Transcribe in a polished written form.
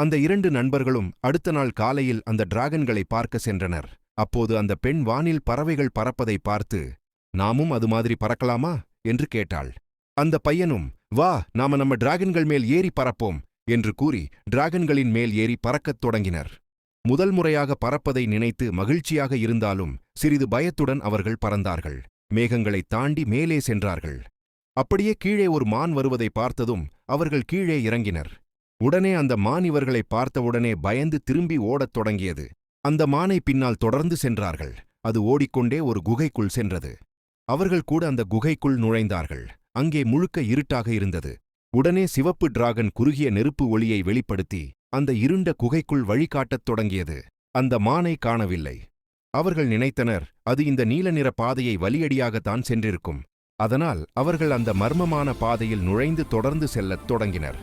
அந்த 2 நண்பர்களும் அடுத்த நாள் காலையில் அந்த டிராகன்களை பார்க்க சென்றனர். அப்போது அந்த பெண் வானில் பறவைகள் பறப்பதை பார்த்து, நாமும் அது மாதிரி பறக்கலாமா என்று கேட்டாள். அந்த பையனும், வா நாம நம்ம டிராகன்கள் மேல் ஏறி பறப்போம் என்று கூறி டிராகன்களின் மேல் ஏறி பறக்கத் தொடங்கினர். முதல் முறையாக பறப்பதை நினைத்து மகிழ்ச்சியாக இருந்தாலும் சிறிது பயத்துடன் அவர்கள் பறந்தார்கள். மேகங்களைத் தாண்டி மேலே சென்றார்கள். அப்படியே கீழே ஒரு மான் வருவதை பார்த்ததும் அவர்கள் கீழே இறங்கினர். உடனே அந்த மான் இவர்களை பார்த்தவுடனே பயந்து திரும்பி ஓடத் தொடங்கியது. அந்த மானை பின்னால் தொடர்ந்து சென்றார்கள். அது ஓடிக்கொண்டே ஒரு குகைக்குள் சென்றது. அவர்கள் கூட அந்த குகைக்குள் நுழைந்தார்கள். அங்கே முழுக்க இருட்டாக இருந்தது. உடனே சிவப்பு டிராகன் குறுகிய நெருப்பு ஒளியை வெளிப்படுத்தி அந்த இருண்ட குகைக்குள் வழிகாட்டத் தொடங்கியது. அந்த மானை காணவில்லை. அவர்கள் நினைத்தனர், அது இந்த நீல நிற பாதையை வலியடியாகத்தான் சென்றிருக்கும். அதனால் அவர்கள் அந்த மர்மமான பாதையில் நுழைந்து தொடர்ந்து செல்லத் தொடங்கினர்.